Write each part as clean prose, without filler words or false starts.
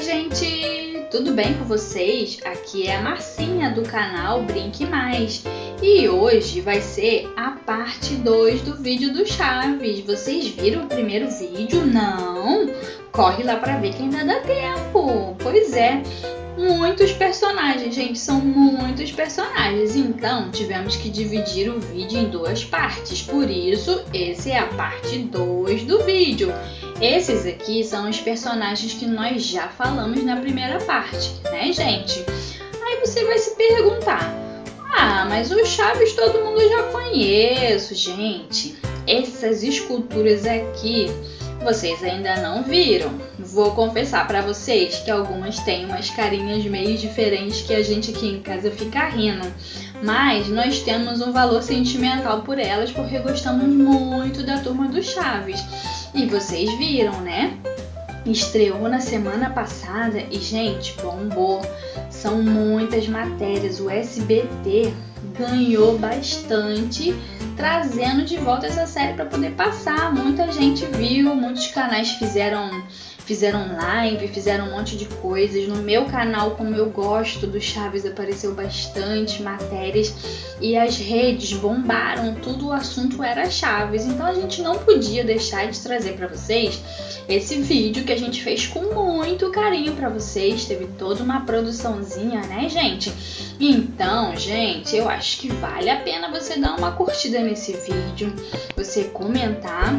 gente! Tudo bem com vocês? Aqui é a Marcinha do canal Brinque Mais e hoje vai ser a parte 2 do vídeo do Chaves. Vocês viram o primeiro vídeo? Não? Corre lá pra ver que ainda dá tempo! Pois é! Muitos personagens, gente, são muitos personagens, então tivemos que dividir o vídeo em duas partes, por isso esse é a parte 2 do vídeo. Esses aqui são os personagens que nós já falamos na primeira parte, né, gente? Aí você vai se perguntar, mas o Chaves todo mundo já conhece, gente. Essas esculturas aqui vocês ainda não viram. Vou confessar pra vocês que algumas têm umas carinhas meio diferentes que a gente aqui em casa fica rindo. Mas nós temos um valor sentimental por elas porque gostamos muito da Turma do Chaves. E vocês viram, né? Estreou na semana passada e, gente, bombou. São muitas matérias. O SBT ganhou bastante trazendo de volta essa série para poder passar. Muita gente viu, muitos canais fizeram live, fizeram um monte de coisas. No meu canal, como eu gosto do Chaves, apareceu bastante matérias e as redes bombaram, tudo o assunto era Chaves. Então a gente não podia deixar de trazer para vocês esse vídeo que a gente fez com muito carinho para vocês. Teve toda uma produçãozinha, né, gente? Então, gente, eu acho que vale a pena você dar uma curtida nesse vídeo, você comentar,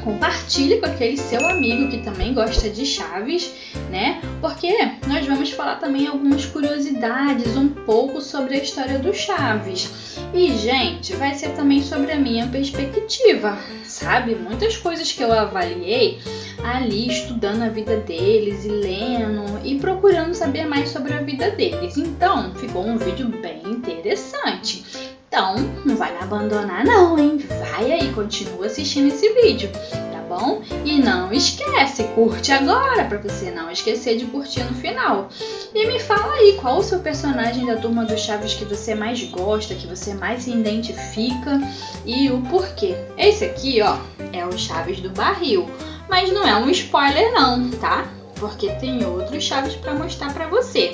compartilhe com aquele seu amigo que também gosta de Chaves, né? Porque nós vamos falar também algumas curiosidades, um pouco sobre a história do Chaves. E, gente, vai ser também sobre a minha perspectiva, sabe? Muitas coisas que eu avaliei ali estudando a vida deles e lendo e procurando saber mais sobre a vida deles. Então, ficou um vídeo bem interessante. Então, não vai me abandonar não, hein? Vai aí, continua assistindo esse vídeo, tá bom? E não esquece, curte agora pra você não esquecer de curtir no final. E me fala aí, qual o seu personagem da Turma do Chaves que você mais gosta, que você mais se identifica e o porquê. Esse aqui, ó, é o Chaves do Barril, mas não é um spoiler não, tá? Porque tem outros Chaves pra mostrar pra você.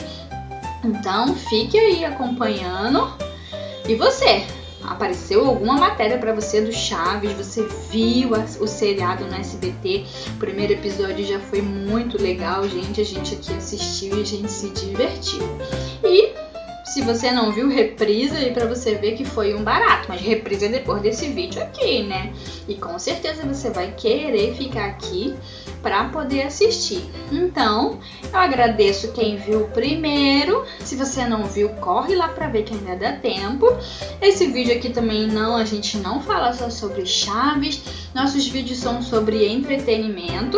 Então, fique aí acompanhando. E você? Apareceu alguma matéria pra você do Chaves? Você viu o seriado no SBT? O primeiro episódio já foi muito legal, gente. A gente aqui assistiu e a gente se divertiu. E se você não viu, reprisa aí pra você ver que foi um barato. Mas reprisa depois desse vídeo aqui, né? E com certeza você vai querer ficar aqui para poder assistir. Então, eu agradeço quem viu primeiro. Se você não viu, corre lá para ver que ainda dá tempo. Esse vídeo aqui também a gente não fala só sobre Chaves. Nossos vídeos são sobre entretenimento.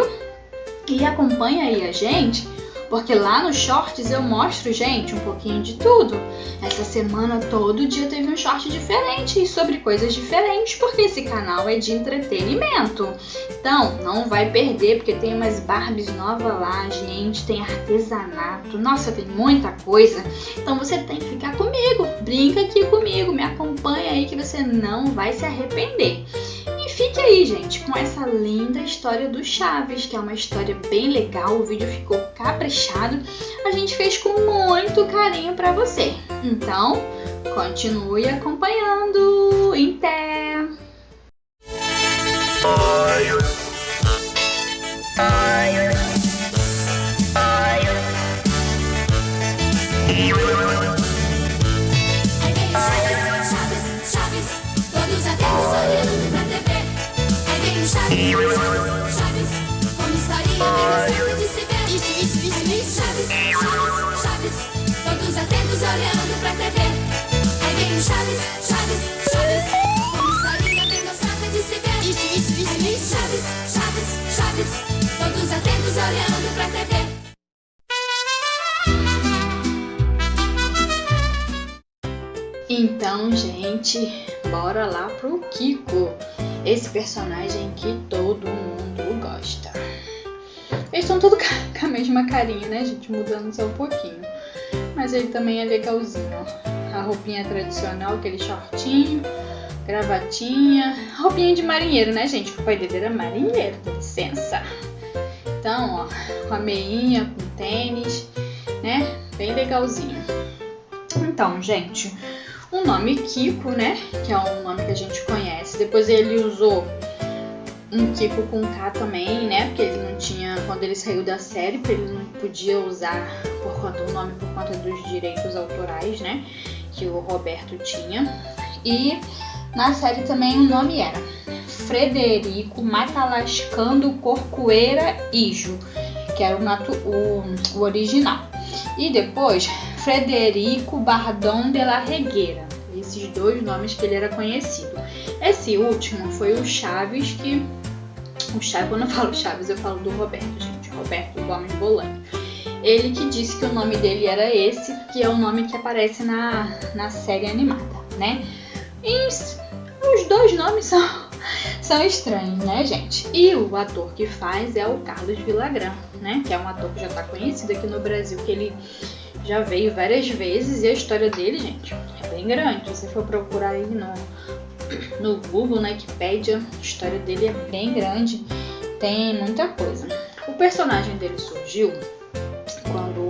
E acompanha aí a gente, porque lá nos shorts eu mostro, gente, um pouquinho de tudo. Essa semana, todo dia teve um short diferente e sobre coisas diferentes, porque esse canal é de entretenimento. Então, não vai perder, porque tem umas Barbies novas lá, gente, tem artesanato. Nossa, tem muita coisa. Então, você tem que ficar comigo. Brinca aqui comigo, me acompanha aí que você não vai se arrepender. E fique aí, gente, com essa linda história do Chaves, que é uma história bem legal. O vídeo ficou caprichado. A gente fez com muito carinho pra você. Então, continue acompanhando. Até! Chaves, como historinha bem gostosa de se ver. Isso, Chaves, todos atentos olhando pra TV. Aí vem o Chaves, como historinha bem gostosa de se ver. Isso, Chaves, todos atentos olhando pra TV. Então, gente, bora lá pro Kiko. Esse personagem que todo mundo gosta. Eles estão todos com a mesma carinha, né, gente? Mudando só um pouquinho. Mas ele também é legalzinho, ó. A roupinha tradicional, aquele shortinho, gravatinha. Roupinha de marinheiro, né, gente? O pai dele era marinheiro, dá licença. Então, ó, com a meinha, com tênis, né? Bem legalzinho. Então, gente, o nome Kiko, né? Que é um nome que a gente conhece. Depois ele usou um Kiko com K também, né? Porque ele não tinha, quando ele saiu da série, ele não podia usar o nome por conta dos direitos autorais, né? Que o Roberto tinha. E na série também o nome era Frederico Matalascando Corcoeira Ijo, que era o original. E depois Frederico Bardon de la Regueira. Esses dois nomes que ele era conhecido. Esse último foi o Chaves, quando eu falo Chaves, eu falo do Roberto, gente. Roberto Gomes Bolanho. Ele que disse que o nome dele era esse, que é o nome que aparece na série animada, né? E os dois nomes são estranhos, né, gente? E o ator que faz é o Carlos Villagrán, né? Que é um ator que já tá conhecido aqui no Brasil, que ele já veio várias vezes e a história dele, gente, é bem grande. Se você for procurar aí no Google, na Wikipédia, a história dele é bem grande, tem muita coisa. O personagem dele surgiu quando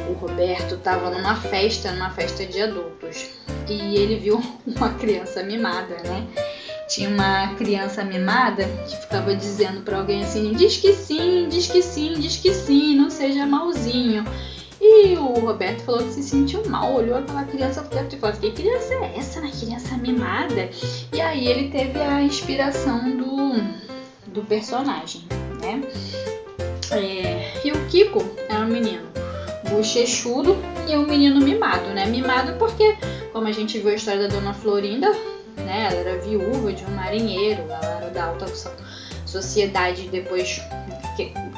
o Roberto estava numa festa de adultos, e ele viu uma criança mimada, né? Tinha uma criança mimada que ficava dizendo para alguém assim: diz que sim, diz que sim, diz que sim, não seja malzinho. E o Roberto falou que se sentiu mal, olhou aquela criança e falou: que criança é essa, né? Criança mimada. E aí ele teve a inspiração do personagem, né? E o Kiko é um menino bochechudo e um menino mimado, né? Mimado porque, como a gente viu a história da Dona Florinda, né? Ela era viúva de um marinheiro, ela era da alta sociedade, depois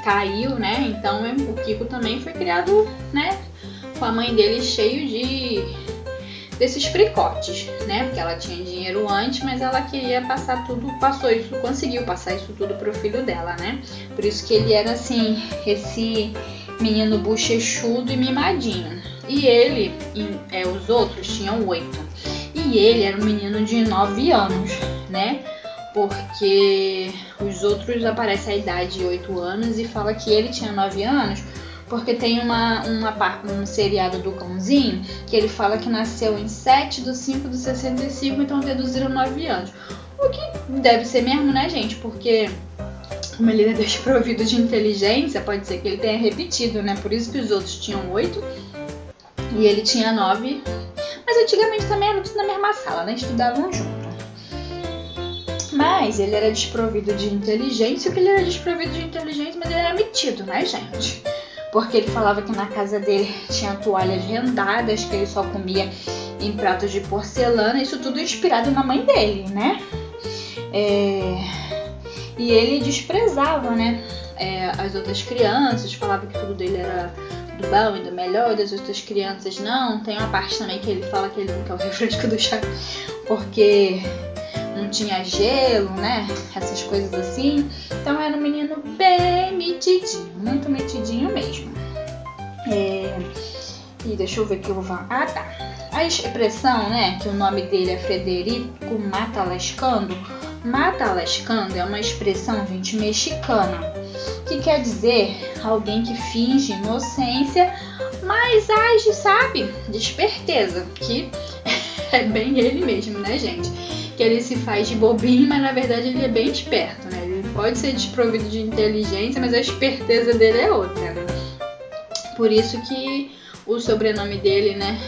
caiu, né? Então o Kiko também foi criado, né? Com a mãe dele cheio desses fricotes, né? Porque ela tinha dinheiro antes, mas ela queria passar tudo, conseguiu passar isso tudo pro filho dela, né? Por isso que ele era assim, esse menino bochechudo e mimadinho. E ele, os outros tinham 8. E ele era um menino de 9 anos, né? Porque os outros aparecem a idade de 8 anos e fala que ele tinha 9 anos, porque tem um seriado do Cãozinho que ele fala que nasceu em 7/5/65, então deduziram 9 anos. O que deve ser mesmo, né, gente? Porque como ele é desprovido de inteligência, pode ser que ele tenha repetido, né? Por isso que os outros tinham 8 e ele tinha 9. Mas antigamente também eram tudo na mesma sala, né? Estudavam junto. Mas ele era desprovido de inteligência. O que ele era desprovido de inteligência, mas ele era metido, né, gente? Porque ele falava que na casa dele tinha toalhas rendadas, que ele só comia em pratos de porcelana. Isso tudo inspirado na mãe dele, né? E ele desprezava, né, as outras crianças, falava que tudo dele era do bom e do melhor, das outras crianças não. Tem uma parte também que ele fala que ele não quer o refresco do chá porque não tinha gelo, né, essas coisas assim. Então era um menino bem metidinho, muito metidinho mesmo. E deixa eu ver que eu vou... Ah, tá. A expressão, né, que o nome dele é Frederico Matalascando. Matalascando é uma expressão, gente, mexicana, que quer dizer alguém que finge inocência, mas age, sabe, de esperteza, que é bem ele mesmo, né, gente? Que ele se faz de bobinho, mas na verdade ele é bem esperto, né? Ele pode ser desprovido de inteligência, mas a esperteza dele é outra, né? Por isso que o sobrenome dele, né,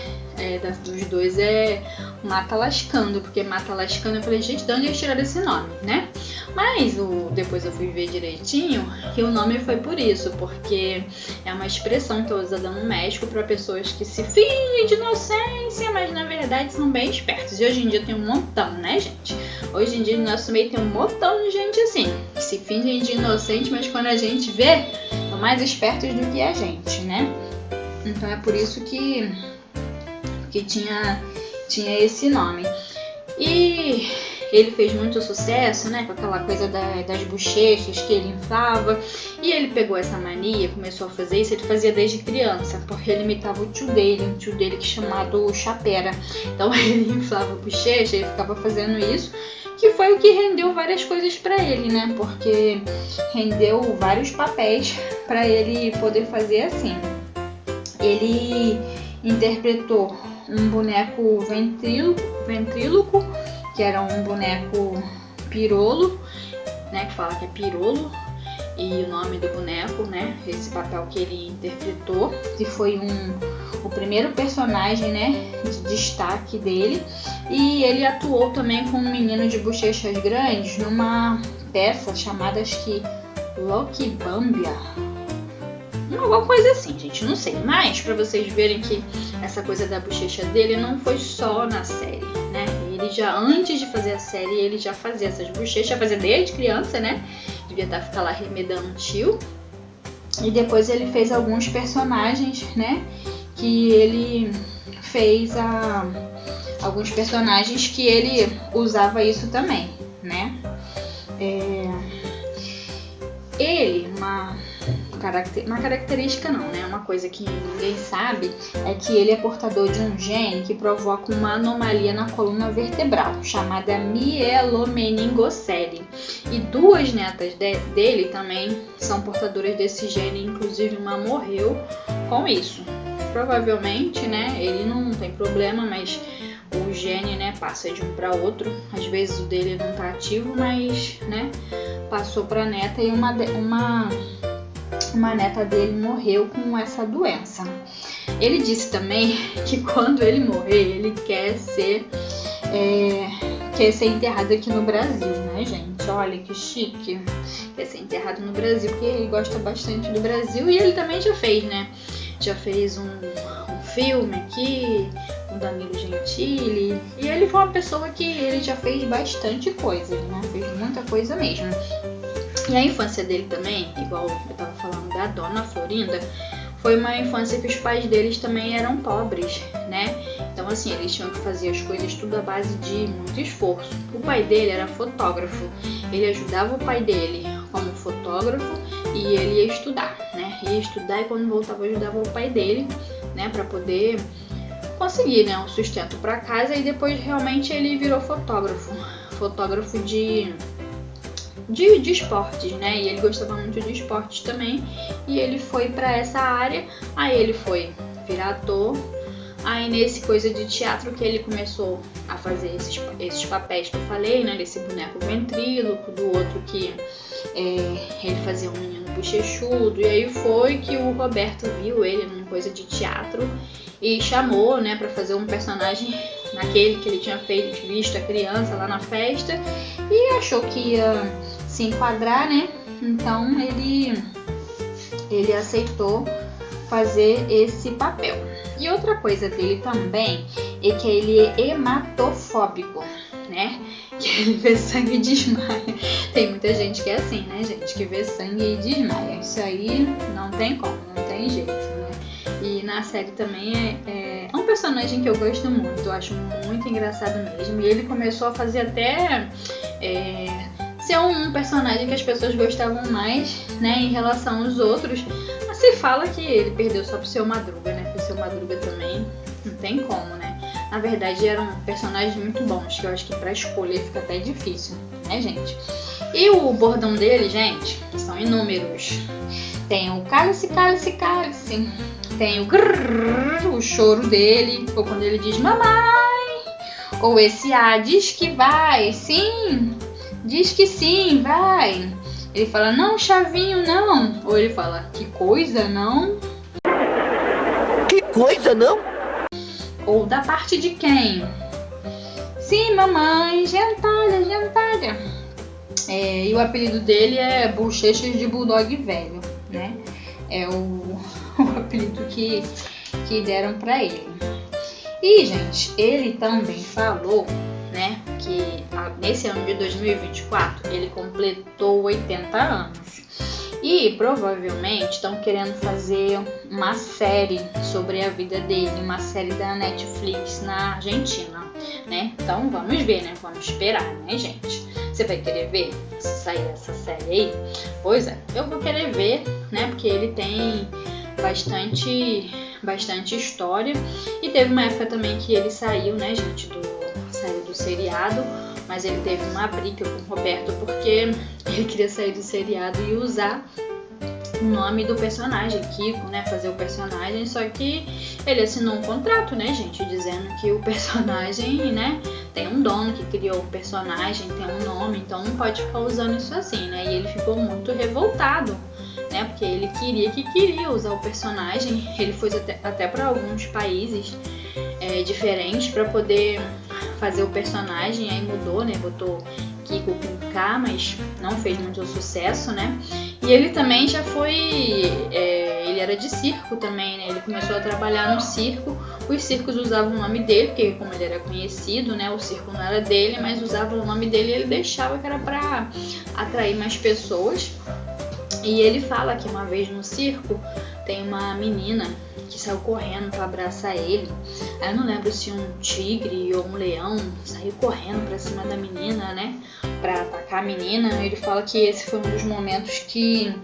dos dois é Matalascando, porque Matalascando, eu falei, gente, de onde eles tiraram esse nome, né? Mas depois eu fui ver direitinho que o nome foi por isso, porque é uma expressão que é usada no México para pessoas que se fingem de inocência, mas na verdade são bem espertos. E hoje em dia tem um montão, né, gente? Hoje em dia no nosso meio tem um montão de gente assim, que se fingem de inocente, mas quando a gente vê, são mais espertos do que a gente, né? Então é por isso que tinha esse nome. E ele fez muito sucesso, né, com aquela coisa das bochechas que ele inflava, e ele pegou essa mania, começou a fazer isso, ele fazia desde criança, porque ele imitava um tio dele que chamado Chapera. Então ele inflava a bochecha e ficava fazendo isso, que foi o que rendeu várias coisas para ele, né, porque rendeu vários papéis para ele poder fazer assim. Ele interpretou um boneco ventríloco, que era um boneco pirolo, né, que fala que é pirolo, e o nome do boneco, né, esse papel que ele interpretou, que foi o primeiro personagem, né, de destaque dele, e ele atuou também com um menino de bochechas grandes numa peça chamada, acho que Loquibambia, alguma coisa assim, gente, não sei, mas pra vocês verem que essa coisa da bochecha dele não foi só na série, né, ele já, antes de fazer a série, ele já fazia essas bochechas, fazia desde criança, né, devia ficar lá remedando o tio, e depois ele fez alguns personagens, né, que ele fez alguns personagens que ele usava isso também, né, ele, uma característica não, né? Uma coisa que ninguém sabe é que ele é portador de um gene que provoca uma anomalia na coluna vertebral, chamada mielomeningocele. E duas netas dele também são portadoras desse gene, inclusive uma morreu com isso. Provavelmente, né? Ele não tem problema, mas o gene, né, passa de um para outro. Às vezes o dele não tá ativo, mas, né, passou para neta, e uma neta dele morreu com essa doença. Ele disse também que quando ele morrer, ele quer ser enterrado aqui no Brasil, né, gente? Olha que chique. Quer ser enterrado no Brasil, porque ele gosta bastante do Brasil, e ele também já fez, né? Já fez um filme aqui, o Danilo Gentili, e ele foi uma pessoa que ele já fez bastante coisa, né? Fez muita coisa mesmo. E a infância dele também, igual eu tava falando da Dona Florinda, foi uma infância que os pais deles também eram pobres, né? Então, assim, eles tinham que fazer as coisas tudo à base de muito esforço. O pai dele era fotógrafo, ele ajudava o pai dele como fotógrafo e ele ia estudar, né? Ia estudar, e quando voltava ajudava o pai dele, né? Pra poder conseguir, né, um sustento pra casa, e depois realmente ele virou fotógrafo de esportes, né? E ele gostava muito de esportes também, e ele foi para essa área. Aí ele foi virar ator. Aí nesse coisa de teatro que ele começou a fazer esses papéis que eu falei, né? Desse boneco ventríloco, do outro que ele fazia um menino bochechudo. E aí foi que o Roberto viu ele numa coisa de teatro e chamou, né, para fazer um personagem naquele que ele tinha visto a criança lá na festa, e achou que ia se enquadrar, né? Então ele aceitou fazer esse papel. E outra coisa dele também é que ele é hematofóbico, né? Que ele vê sangue e desmaia. Tem muita gente que é assim, né, gente? Que vê sangue e desmaia. Isso aí não tem como, não tem jeito, né? E na série também é um personagem que eu gosto muito, eu acho muito engraçado mesmo. E ele começou a fazer até ser um personagem que as pessoas gostavam mais, né, em relação aos outros. Mas se fala que ele perdeu só pro Seu Madruga, né? Porque o Seu Madruga também não tem como, né? Na verdade eram personagens muito bons, que eu acho que pra escolher fica até difícil, né, gente? E o bordão dele, gente, são inúmeros. Tem o cálice, cálice, cálice. Tem o grrr, o choro dele, ou quando ele diz mamãe. Ou esse diz que vai, sim, diz que sim, vai. Ele fala, não, chavinho, não. Ou ele fala, que coisa, não? Que coisa, não? Ou da parte de quem? Sim, mamãe, gentalha, gentalha. E o apelido dele é Bochechas de Bulldog Velho, né? É o apelido que deram pra ele. E, gente, ele também falou, né, que nesse ano de 2024 ele completou 80 anos. E provavelmente estão querendo fazer uma série sobre a vida dele, uma série da Netflix na Argentina. né? Então vamos ver, né? Vamos esperar, né, gente? Você vai querer ver se sair essa série aí? Pois é, eu vou querer ver, né? Porque ele tem bastante história. E teve uma época também que ele saiu, né, gente, saiu do seriado, mas ele teve uma briga com o Roberto porque ele queria sair do seriado e usar o nome do personagem, Kiko, né, fazer o personagem, só que ele assinou um contrato, né, gente, dizendo que o personagem, né, tem um dono que criou o personagem, tem um nome, então não pode ficar usando isso assim, né, e ele ficou muito revoltado, né, porque ele queria usar o personagem, ele foi até para alguns países diferentes para poder fazer o personagem, aí mudou, né, botou Kiko com K, mas não fez muito sucesso, né, e ele também já foi, ele era de circo também, né, ele começou a trabalhar no circo, os circos usavam o nome dele, porque como ele era conhecido, né, o circo não era dele, mas usavam o nome dele e ele deixava que era para atrair mais pessoas. E ele fala que uma vez no circo tem uma menina que saiu correndo para abraçar ele. Aí eu não lembro se um tigre ou um leão saiu correndo para cima da menina, né? Para atacar a menina. Ele fala que esse foi um dos momentos que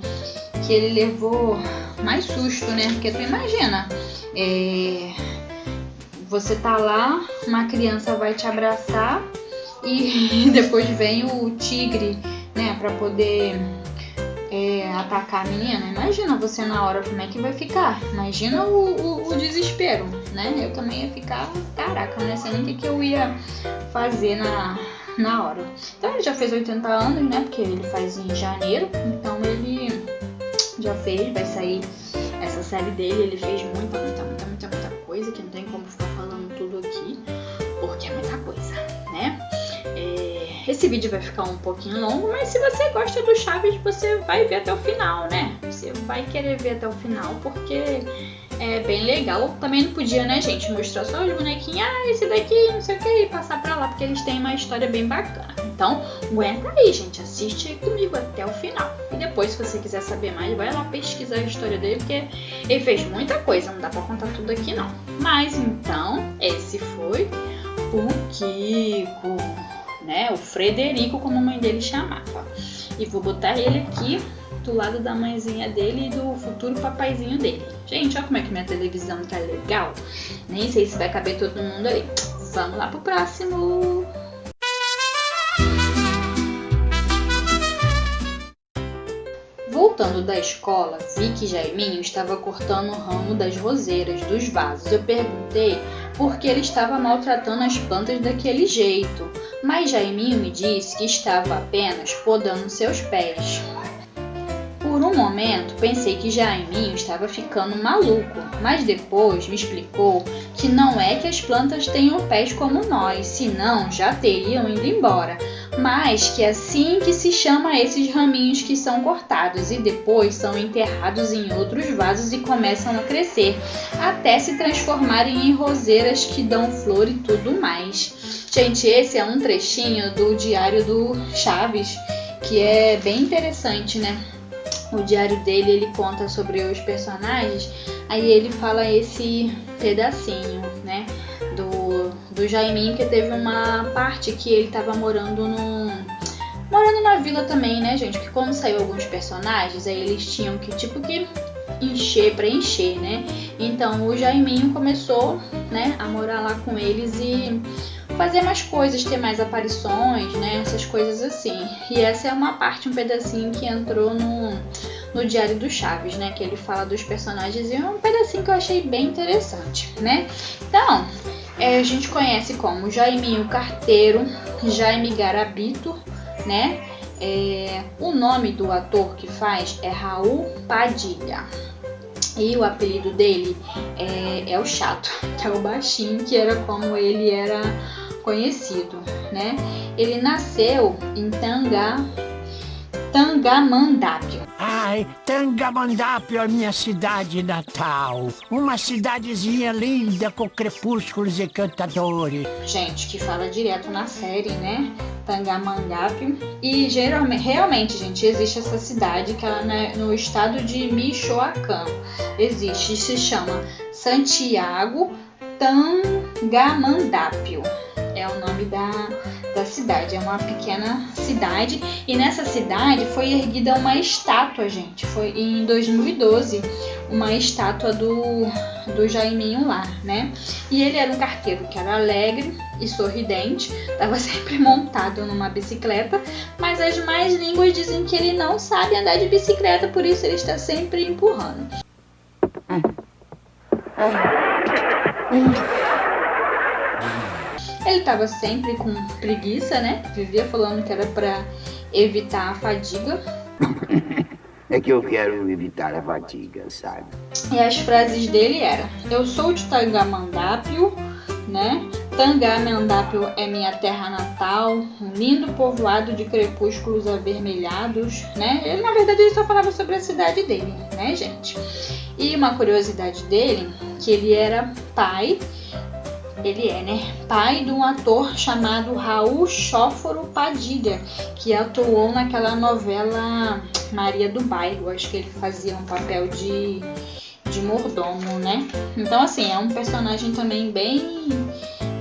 ele levou mais susto, né? Porque tu imagina, você tá lá, uma criança vai te abraçar e depois vem o tigre, né? Para poder atacar a menina. Imagina você na hora, como é que vai ficar? Imagina o desespero, né? Eu também ia ficar, caraca, não sei nem o que eu ia fazer na hora. Então ele já fez 80 anos, né? Porque ele faz em janeiro, então ele já fez, vai sair essa série dele. Ele fez muita coisa, que não tem como ficar falando tudo aqui, porque é muita coisa, né? Esse vídeo vai ficar um pouquinho longo, mas se você gosta do Chaves, você vai ver até o final, né? Você vai querer ver até o final, porque é bem legal. Também não podia, né, gente, mostrar só os bonequinhos, esse daqui, não sei o que, e passar pra lá, porque eles têm uma história bem bacana. Então, aguenta aí, gente, assiste comigo até o final. E depois, se você quiser saber mais, vai lá pesquisar a história dele, porque ele fez muita coisa, não dá pra contar tudo aqui, não. Mas, então, esse foi o Kiko, né, o Frederico, como a mãe dele chamava. E vou botar ele aqui do lado da mãezinha dele e do futuro papaizinho dele. Gente, olha como é que minha televisão tá legal. Nem sei se vai caber todo mundo ali. Vamos lá pro próximo. Voltando da escola, vi que Jaiminho estava cortando o ramo das roseiras dos vasos. Eu perguntei por que ele estava maltratando as plantas daquele jeito, mas Jaiminho me disse que estava apenas podando seus pés. Por um momento pensei que Jaiminho estava ficando maluco, mas depois me explicou que não é que as plantas tenham pés como nós, senão já teriam ido embora, mas que assim que se chama esses raminhos que são cortados e depois são enterrados em outros vasos e começam a crescer, até se transformarem em roseiras que dão flor e tudo mais. Gente, esse é um trechinho do diário do Chaves, que é bem interessante, né? O diário dele, ele conta sobre os personagens, aí ele fala esse pedacinho, né, do Jaiminho, que teve uma parte que ele tava morando na vila também, né, gente, porque quando saiu alguns personagens, aí eles tinham que, preencher, né, então o Jaiminho começou, né, a morar lá com eles e fazer mais coisas, ter mais aparições, né, essas coisas assim. E essa é uma parte, um pedacinho que entrou no Diário do Chaves, né, que ele fala dos personagens, e é um pedacinho que eu achei bem interessante, né. Então, a gente conhece como Jaiminho Carteiro, Jaime Garabito, né, o nome do ator que faz é Raul Padilha. E o apelido dele é o Chato, que é o baixinho, que era como ele era conhecido, né? Ele nasceu em Tangamandapio. Ai, Tangamandapio é minha cidade natal. Uma cidadezinha linda com crepúsculos encantadores. Gente, que fala direto na série, né? Tangamandapio. E realmente, gente, existe essa cidade que ela no estado de Michoacán. Existe, se chama Santiago Tangamandapio. É é o nome da cidade. É uma pequena cidade e nessa cidade foi erguida uma estátua, gente. Foi em 2012 uma estátua do Jaiminho lá, né? E ele era um carteiro que era alegre e sorridente, estava sempre montado numa bicicleta, mas as más línguas dizem que ele não sabe andar de bicicleta, por isso ele está sempre empurrando. Ele estava sempre com preguiça, né? Vivia falando que era para evitar a fadiga. É que eu quero evitar a fadiga, sabe? E as frases dele eram: eu sou de Tangamandápio, né? Tangamandápio é minha terra natal, um lindo povoado de crepúsculos avermelhados, né? Ele, na verdade, ele só falava sobre a cidade dele, né, gente? E uma curiosidade dele, que ele era pai, ele é, né? Pai de um ator chamado Raul Chóforo Padilha, que atuou naquela novela Maria do Bairro. Acho que ele fazia um papel de mordomo, né? Então, assim, é um personagem também bem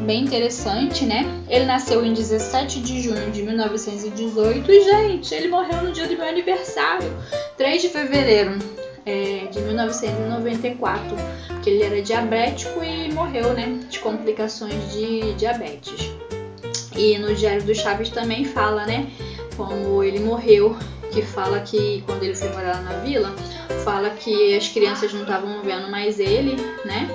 interessante, né? Ele nasceu em 17 de junho de 1918 e, gente, ele morreu no dia do meu aniversário, 3 de fevereiro de 1994, porque ele era diabético e morreu, né, de complicações de diabetes. E no Diário do Chaves também fala, né, como ele morreu, que fala que quando ele foi morar lá na vila, fala que as crianças não estavam vendo mais ele, né,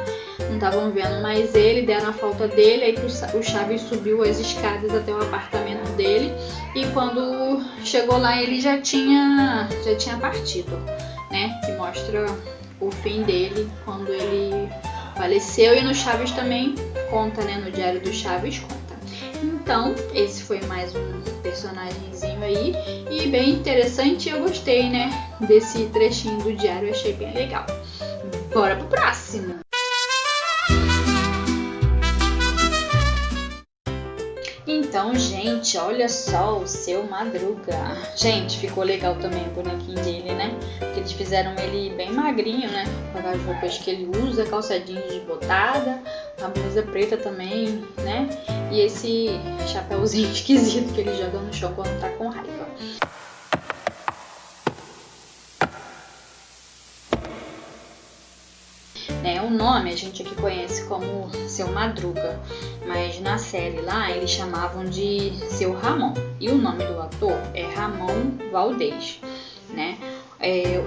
deram a falta dele, aí o Chaves subiu as escadas até o apartamento dele e quando chegou lá ele já tinha partido, né, que mostra o fim dele quando ele faleceu. E no Chaves também conta, né, no Diário do Chaves conta. Então, esse foi mais um personagemzinho aí e bem interessante, eu gostei, né, desse trechinho do diário, achei bem legal. Bora pro próximo! Então, gente, olha só o Seu Madruga. Gente, ficou legal também o bonequinho dele, né? Porque eles fizeram ele bem magrinho, né? Com as roupas que ele usa, calça jeans desbotada, a blusa preta também, né? E esse chapéuzinho esquisito que ele joga no chão quando tá com raiva. O nome a gente aqui conhece como Seu Madruga, mas na série lá eles chamavam de Seu Ramon. E o nome do ator é Ramon Valdez, né?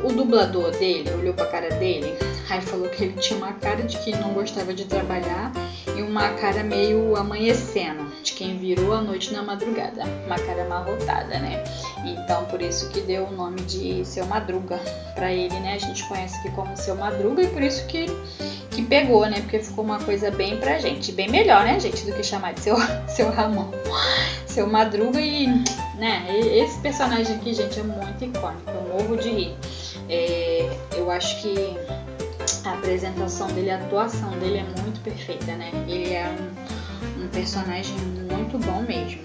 O dublador dele olhou pra cara dele, aí falou que ele tinha uma cara de quem não gostava de trabalhar e uma cara meio amanhecendo, de quem virou a noite na madrugada, uma cara amarrotada, né? Então por isso que deu o nome de Seu Madruga pra ele, né? A gente conhece aqui como Seu Madruga e por isso que pegou, né? Porque ficou uma coisa bem pra gente, bem melhor, né, gente, do que chamar de Seu Ramon. Seu Madruga e, né, esse personagem aqui, gente, é muito icônico, eu morro de rir. Eu acho que a apresentação dele, a atuação dele é muito perfeita, né? Ele é um personagem muito bom mesmo.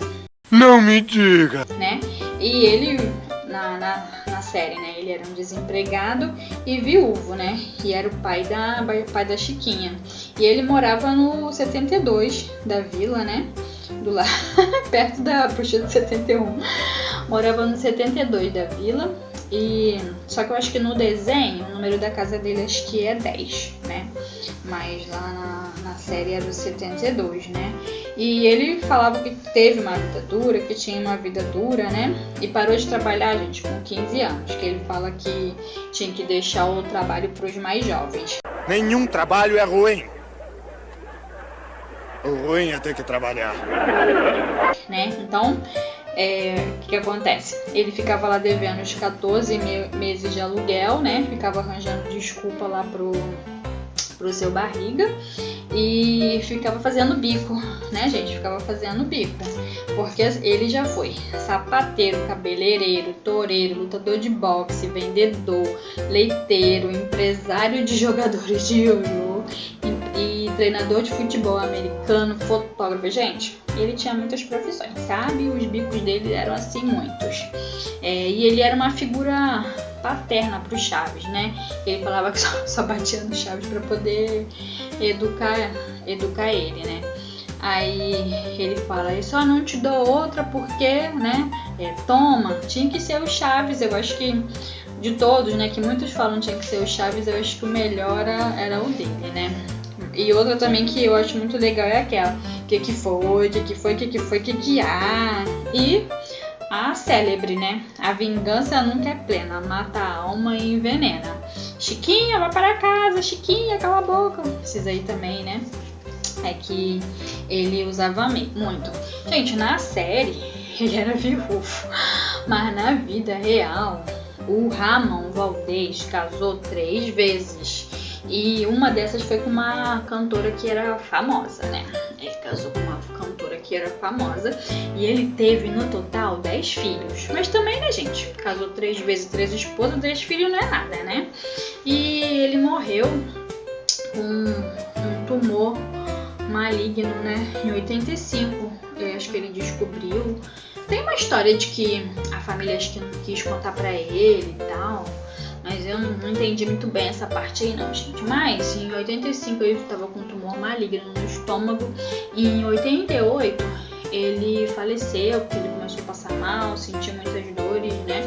Não me diga! Né? E ele, na série, né? Ele era um desempregado e viúvo, né? E era o pai da Chiquinha. E ele morava no 72 da vila, né? Do lá, perto da Bruxa do 71. Morava no 72 da vila. E só que eu acho que no desenho o número da casa dele acho que é 10, né? Mas lá na série era o 72, né? E ele falava que teve uma vida dura, que tinha uma vida dura, né? E parou de trabalhar, gente, com 15 anos. Que ele fala que tinha que deixar o trabalho para os mais jovens. Nenhum trabalho é ruim. O ruim é ter que trabalhar. Né? Então, o que acontece? Ele ficava lá devendo os 14 meses de aluguel, né? Ficava arranjando desculpa lá pro Seu Barriga e ficava fazendo bico, né, gente? Ficava fazendo bico, porque ele já foi sapateiro, cabeleireiro, toureiro, lutador de boxe, vendedor, leiteiro, empresário de jogadores de ioiô e treinador de futebol americano, fotógrafo. Gente, ele tinha muitas profissões, sabe? Os bicos dele eram assim muitos. E ele era uma figura paterna pro Chaves, né? Ele falava que só batia no Chaves para poder educar ele, né? Aí ele fala, eu só não te dou outra porque, né, toma, tinha que ser o Chaves. Eu acho que de todos, né, que muitos falam tinha que ser o Chaves, eu acho que o melhor era o dele, né. E outra também que eu acho muito legal é aquela, que foi, que há. E a célebre, né, a vingança nunca é plena, mata a alma e envenena. Chiquinha, vai para casa, Chiquinha, cala a boca. Esses aí também, né, é que ele usava muito. Gente, na série ele era viúvo, mas na vida real o Ramon Valdez casou 3 vezes. E uma dessas foi com uma cantora que era famosa, né? Ele casou com uma cantora que era famosa. E ele teve no total 10 filhos. Mas também, né, gente? Casou 3 vezes, 3 esposas, 10 filhos não é nada, né? E ele morreu com um tumor maligno, né? Em 85. Eu acho que ele descobriu. Tem uma história de que a família acho que não quis contar pra ele e tal. Mas eu não entendi muito bem essa parte aí não, gente. Mas em 85 ele estava com um tumor maligno no estômago. E em 88 ele faleceu porque ele começou a passar mal, sentiu muitas dores, né?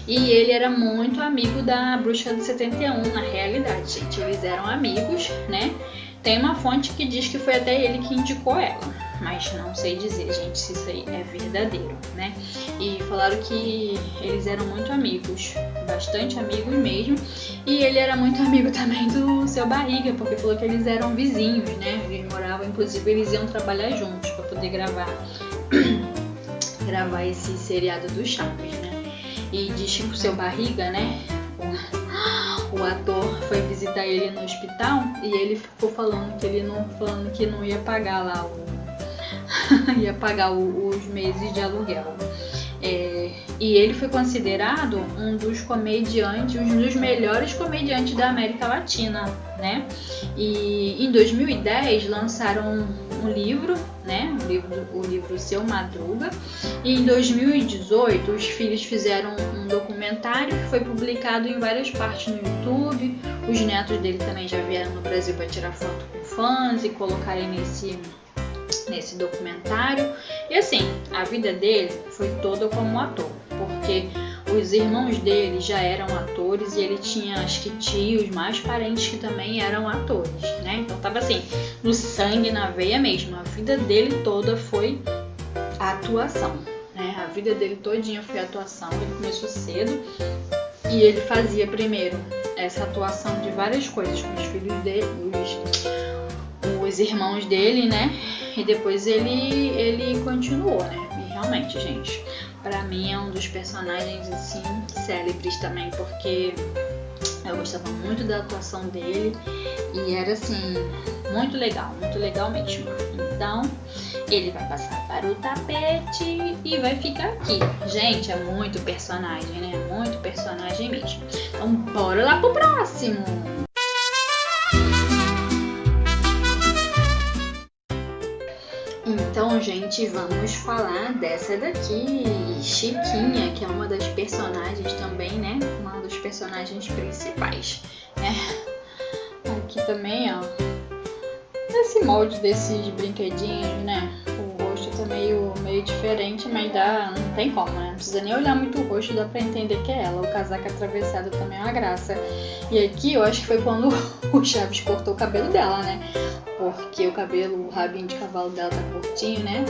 E ele era muito amigo da Bruxa de 71, na realidade, gente. Eles eram amigos, né? Tem uma fonte que diz que foi até ele que indicou ela, mas não sei dizer, gente, se isso aí é verdadeiro, né? E falaram que eles eram muito amigos, bastante amigos mesmo. E ele era muito amigo também do Seu Barriga, porque falou que eles eram vizinhos, né? Eles moravam, inclusive eles iam trabalhar juntos para poder gravar esse seriado do Chaves, né? E diz que o Seu Barriga, né? O ator foi visitar ele no hospital e ele ficou falando que não ia pagar lá ia pagar os meses de aluguel. E ele foi considerado um dos melhores comediantes da América Latina, né? E em 2010 lançaram um livro, né? O livro Seu Madruga. E em 2018 os filhos fizeram um documentário que foi publicado em várias partes no YouTube. Os netos dele também já vieram no Brasil para tirar foto com fãs e colocarem nesse documentário. E assim, a vida dele foi toda como ator, porque os irmãos dele já eram atores e ele tinha, acho que tios, mais parentes que também eram atores, né? Então tava assim, no sangue, na veia mesmo. A vida dele toda foi a atuação, né? A vida dele todinha foi a atuação. Ele começou cedo e ele fazia primeiro essa atuação de várias coisas com os filhos dele, os irmãos dele, né? E depois ele continuou, né? E realmente, gente, pra mim é um dos personagens, assim, célebres também, porque eu gostava muito da atuação dele e era, assim, muito legal mesmo. Então, ele vai passar para o tapete e vai ficar aqui. Gente, é muito personagem, né? Muito personagem mesmo. Então, bora lá pro próximo! Então, gente, vamos falar dessa daqui, Chiquinha, que é uma das personagens também, né? Uma dos personagens principais, né? Aqui também, ó, esse molde desses brinquedinhos, né? O rosto tá meio diferente, mas não tem como, né? Não precisa nem olhar muito o rosto, dá pra entender que é ela. O casaco atravessado também é uma graça. E aqui eu acho que foi quando o Chaves cortou o cabelo dela, né? Porque o rabinho de cavalo dela tá curtinho, né?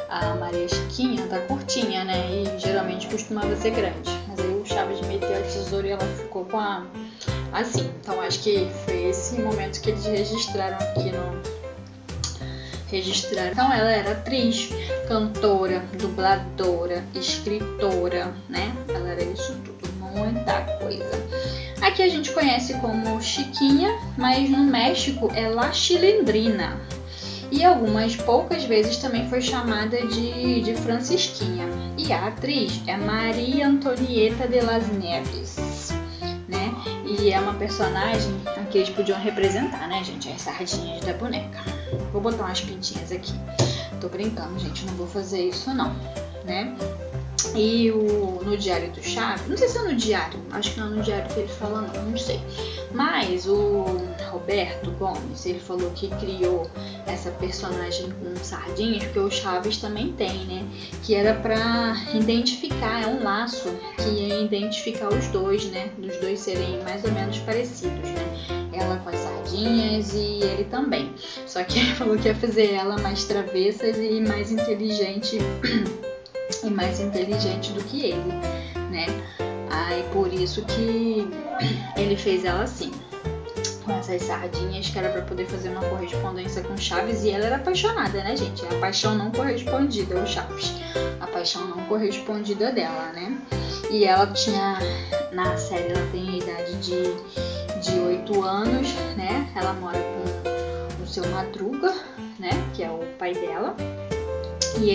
A Maria Chiquinha tá curtinha, né? E geralmente costumava ser grande. Mas aí o Chaves meteu a tesoura e ela ficou com assim. Então acho que foi esse momento que eles registraram aqui Então ela era atriz, cantora, dubladora, escritora, né? Ela era isso tudo, muita coisa. Aqui a gente conhece como Chiquinha, mas no México é La Chilindrina. E algumas poucas vezes também foi chamada de Francisquinha. E a atriz é Maria Antonieta de las Nieves, né? E é uma personagem que eles podiam representar, né, gente? As sardinhas da boneca. Vou botar umas pintinhas aqui. Tô brincando, gente, não vou fazer isso não, né? E no Diário do Chaves, não sei se é no Diário, acho que não é no Diário que ele fala não sei. Mas o Roberto Gomes, ele falou que criou essa personagem com sardinhas, porque o Chaves também tem, né? Que era pra identificar, é um laço que ia identificar os dois, né? Dos dois serem mais ou menos parecidos, né? Ela com as sardinhas e ele também. Só que ele falou que ia fazer ela mais travessa e mais inteligente do que ele, né? Aí por isso que ele fez ela assim, com essas sardinhas, que era pra poder fazer uma correspondência com Chaves. E ela era apaixonada, né, gente? A paixão não correspondida, o Chaves. A paixão não correspondida dela, né? E ela tinha, na série, ela tem a idade de 8 anos, né? Ela mora com o seu Madruga, né? Que é o pai dela. E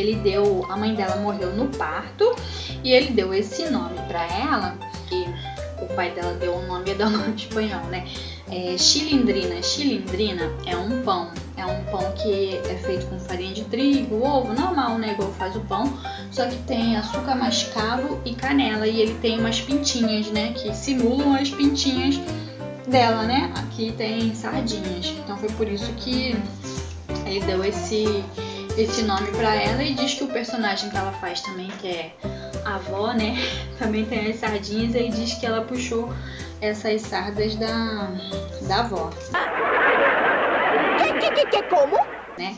a mãe dela morreu no parto e ele deu esse nome pra ela, e o pai dela deu um nome, dá um nome espanhol, né? Chilindrina. Chilindrina é um pão que é feito com farinha de trigo, ovo, normal, né? Igual faz o pão, só que tem açúcar mascavo e canela, e ele tem umas pintinhas, né? Que simulam as pintinhas dela, né? Aqui tem sardinhas, então foi por isso que ele deu esse nome pra ela. E diz que o personagem que ela faz também, que é a avó, né, também tem as sardinhas, e diz que ela puxou essas sardas da avó. Como? Né?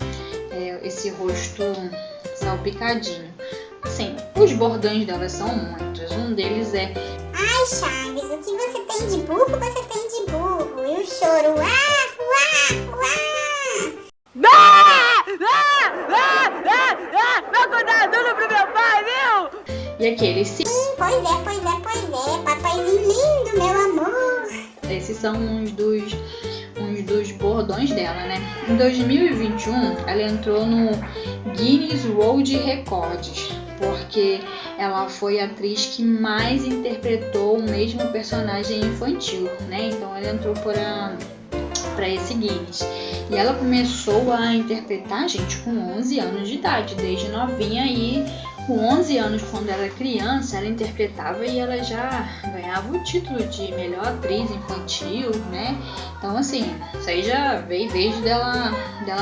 Esse rosto salpicadinho. Assim, os bordões dela são muitos. Um deles é: Ai, Chaves, o que você tem de burro, você tem de burro. E o choro, Não contar tudo pro meu pai, viu? E aquele sim. Pois é, papaizinho lindo, meu amor. Esses são uns dos bordões dela, né? Em 2021, ela entrou no Guinness World Records, porque ela foi a atriz que mais interpretou o mesmo personagem infantil, né? Então ela entrou para esse Guinness. E ela começou a interpretar, gente, com 11 anos de idade, desde novinha. E com 11 anos, quando ela era criança, ela interpretava e ela já ganhava o título de melhor atriz infantil, né? Então, assim, isso aí já veio desde dela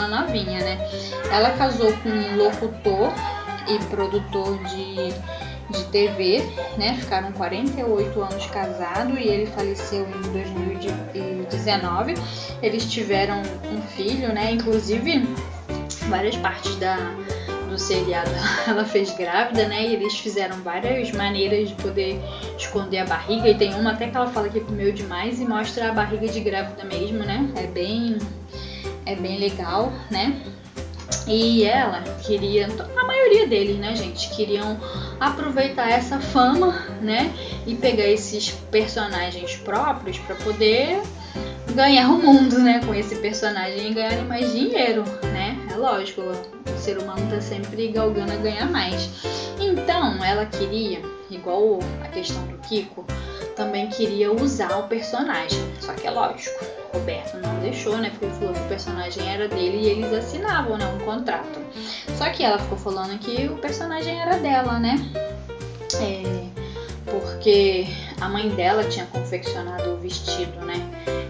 novinha, né? Ela casou com um locutor e produtor de TV, né? Ficaram 48 anos casados e ele faleceu em 2019. Eles tiveram um filho, né? Inclusive, várias partes do seriado ela fez grávida, né? E eles fizeram várias maneiras de poder esconder a barriga. E tem uma até que ela fala que comeu demais e mostra a barriga de grávida mesmo, né? É bem legal, né? E ela queria, a maioria deles, né, gente, queriam aproveitar essa fama, né, e pegar esses personagens próprios para poder ganhar o mundo, né, com esse personagem e ganhar mais dinheiro, né? É lógico, o ser humano tá sempre galgando a ganhar mais. Então, ela queria, igual a questão do Kiko, também queria usar o personagem. Só que é lógico, Roberto não deixou, né? Porque ele falou que o personagem era dele e eles assinavam, né, um contrato. Só que ela ficou falando que o personagem era dela, né? Porque a mãe dela tinha confeccionado o vestido, né?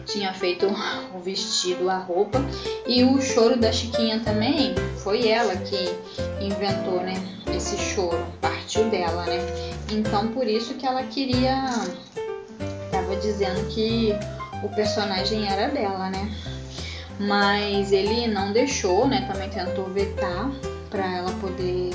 Tinha feito o vestido, a roupa. E o choro da Chiquinha também foi ela que inventou, né? Esse choro, partiu dela, né? Então, por isso que ela queria... Tava dizendo que o personagem era dela, né? Mas ele não deixou, né? Também tentou vetar pra ela poder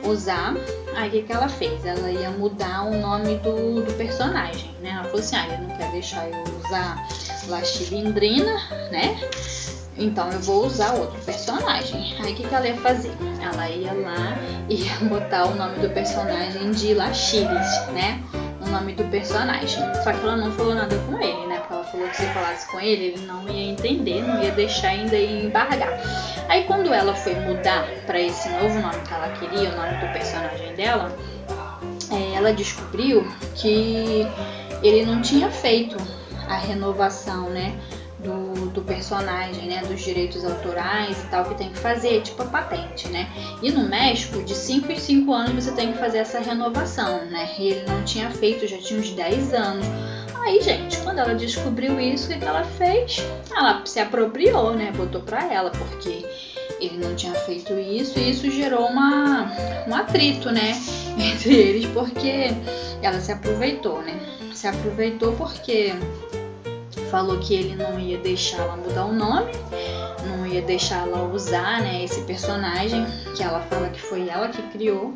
usar. Aí o que ela fez? Ela ia mudar o nome do personagem, né? Ela falou assim, ele não quer deixar eu usar La Chilindrina, né? Então eu vou usar outro personagem. Aí o que ela ia fazer? Ela ia lá e ia botar o nome do personagem de La Chilis, né? O nome do personagem. Só que ela não falou nada com ele, né? Porque ela falou que se falasse com ele, ele não ia entender, não ia deixar ainda embargar. Aí quando ela foi mudar para esse novo nome que ela queria, o nome do personagem dela, ela descobriu que ele não tinha feito a renovação, né? Do do personagem, né, dos direitos autorais e tal, que tem que fazer, tipo a patente, né? E no México, de 5 em 5 anos você tem que fazer essa renovação, né? E ele não tinha feito, já tinha uns 10 anos. Aí, gente, quando ela descobriu isso, o que ela fez? Ela se apropriou, né? Botou pra ela, porque ele não tinha feito isso, e isso gerou um atrito, né, entre eles, porque ela se aproveitou, né? Se aproveitou porque falou que ele não ia deixar ela mudar o nome, não ia deixar ela usar, né, esse personagem, que ela fala que foi ela que criou.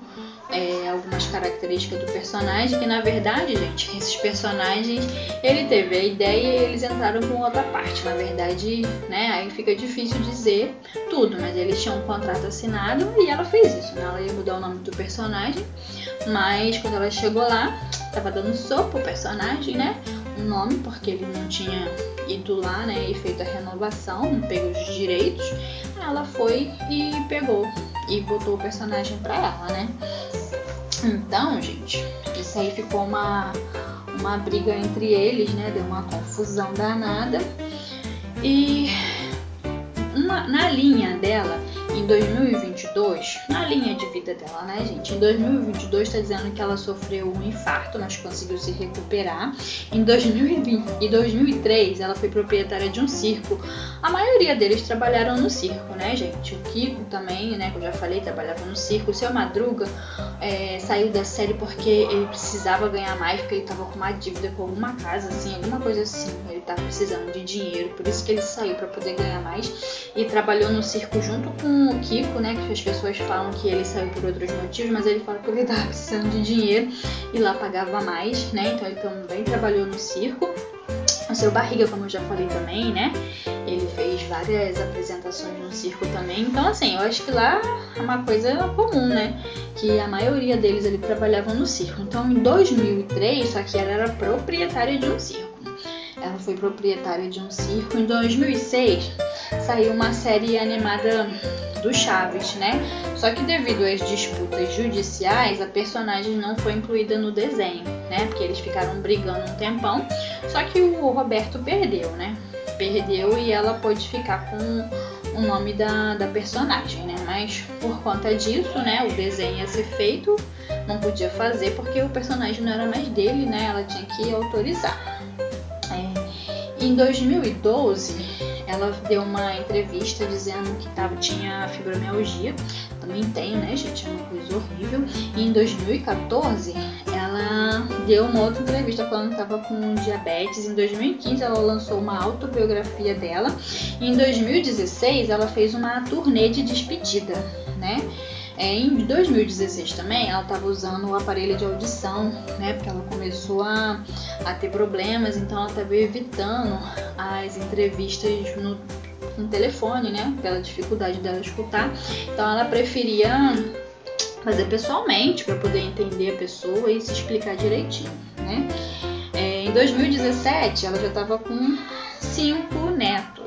Algumas características do personagem, que na verdade, gente, esses personagens, ele teve a ideia e eles entraram com outra parte, na verdade, né, aí fica difícil dizer tudo, mas eles tinham um contrato assinado e ela fez isso, né, ela ia mudar o nome do personagem, mas quando ela chegou lá, tava dando sopa o personagem, né, o nome, porque ele não tinha ido lá, né, e feito a renovação, não pegou os direitos, ela foi e pegou e botou o personagem pra ela, né. Então, gente, isso aí ficou uma briga entre eles, né? Deu uma confusão danada. E na linha dela, em 2022, na linha de vida dela, né, gente? Em 2022 tá dizendo que ela sofreu um infarto, mas conseguiu se recuperar. Em 2003, ela foi proprietária de um circo. A maioria deles trabalharam no circo, né, gente? O Kiko também, né, que eu já falei, trabalhava no circo. O Seu Madruga saiu da série porque ele precisava ganhar mais, porque ele tava com uma dívida com alguma casa, assim, alguma coisa assim. Ele tava precisando de dinheiro, por isso que ele saiu para poder ganhar mais. E trabalhou no circo junto com o Kiko, né, que as pessoas falam que ele saiu por outros motivos, mas ele fala que ele tava precisando de dinheiro e lá pagava mais, né, então ele também trabalhou no circo. O Seu Barriga, como eu já falei também, né, ele fez várias apresentações no circo também, então assim, eu acho que lá é uma coisa comum, né, que a maioria deles ele trabalhava no circo. Então em 2003, só que ela era proprietária de um circo. Ela foi proprietária de um circo. Em 2006, saiu uma série animada do Chaves, né? Só que devido às disputas judiciais, a personagem não foi incluída no desenho, né? Porque eles ficaram brigando um tempão. Só que o Roberto perdeu, né? Perdeu e ela pôde ficar com o nome da personagem, né? Mas por conta disso, né? O desenho ia ser feito, não podia fazer porque o personagem não era mais dele, né? Ela tinha que autorizar. Em 2012, ela deu uma entrevista dizendo que tinha fibromialgia. Também tem, né, gente? É uma coisa horrível. E em 2014, ela deu uma outra entrevista falando que estava com diabetes. Em 2015, ela lançou uma autobiografia dela. E em 2016, ela fez uma turnê de despedida, né? Em 2016 também, ela estava usando o aparelho de audição, né? Porque ela começou a ter problemas, então ela estava evitando as entrevistas no telefone, né? Pela dificuldade dela escutar. Então ela preferia fazer pessoalmente para poder entender a pessoa e se explicar direitinho, né? Em 2017, ela já estava com 5 netos.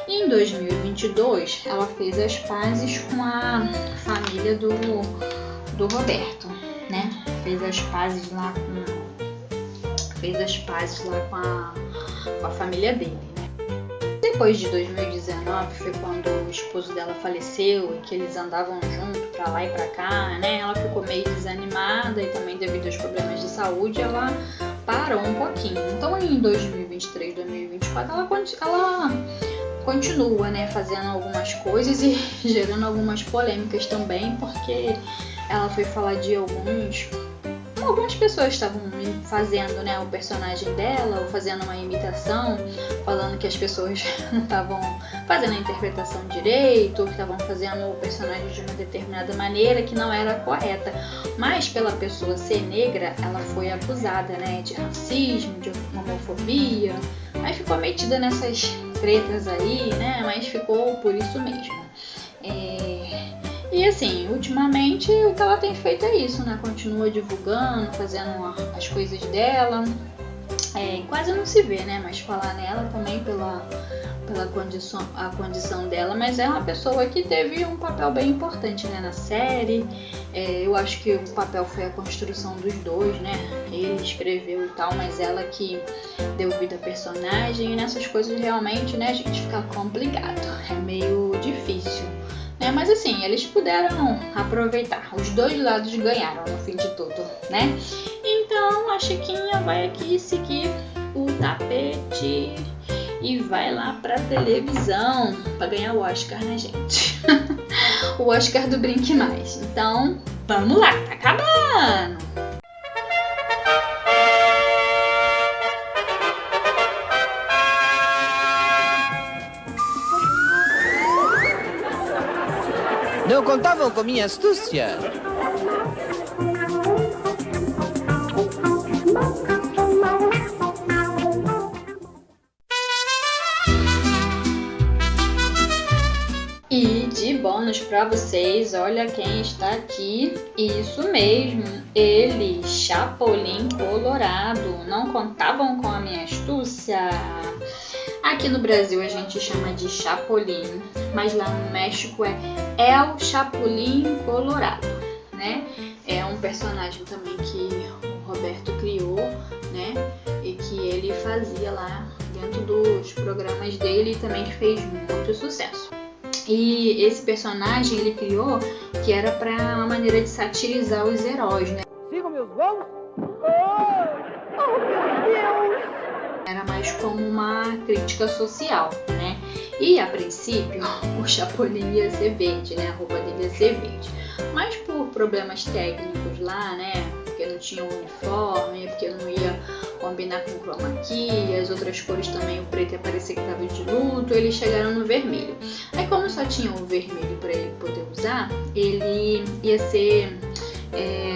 E em 2022, ela fez as pazes com a família do Roberto, né? Fez as pazes lá com a família dele, né? Depois de 2019 foi quando o esposo dela faleceu e que eles andavam junto pra lá e pra cá, né? Ela ficou meio desanimada e também devido aos problemas de saúde ela parou um pouquinho. Então em 2023, 2024 ela continua, né, fazendo algumas coisas e gerando algumas polêmicas também, porque ela foi falar de algumas pessoas estavam fazendo, né, o personagem dela, ou fazendo uma imitação, falando que as pessoas não estavam fazendo a interpretação direito, que estavam fazendo o personagem de uma determinada maneira que não era correta. Mas pela pessoa ser negra, ela foi acusada, né, de racismo, de homofobia. Aí ficou metida nessas tretas aí, né, mas ficou por isso mesmo. E assim, ultimamente o que ela tem feito é isso, né? Continua divulgando, fazendo as coisas dela. quase não se vê, né? Mas falar nela também pela condição dela, mas é uma pessoa que teve um papel bem importante, né, na série. Eu acho que o papel foi a construção dos dois, né? Ele escreveu e tal, mas ela que deu vida à personagem, e nessas coisas realmente, né, a gente fica complicado, é meio difícil, né? Mas assim, eles puderam aproveitar, os dois lados ganharam no fim de tudo, né? Então a Chiquinha vai aqui seguir o tapete e vai lá pra televisão pra ganhar o Oscar, né, gente? O Oscar do Brinque Mais. Então, vamos lá, tá acabando! Não contavam com minha astúcia. E de bônus pra vocês, olha quem está aqui. Isso mesmo, ele, Chapolin Colorado. Não contavam com a minha astúcia? Aqui no Brasil a gente chama de Chapolin, mas lá no México é El Chapulín Colorado, né? É um personagem também que o Roberto criou, né? E que ele fazia lá dentro dos programas dele e também que fez muito sucesso. E esse personagem ele criou que era para uma maneira de satirizar os heróis, né? Sigam meus voos? Era mais como uma crítica social, né? E a princípio o Chapolin ia ser verde, né? A roupa dele ia ser verde. Mas por problemas técnicos lá, né? Porque não tinha um uniforme, porque não ia combinar com o chroma key, as outras cores também, o preto ia parecer que estava de luto, eles chegaram no vermelho. Aí como só tinha o vermelho para ele poder usar, ele ia ser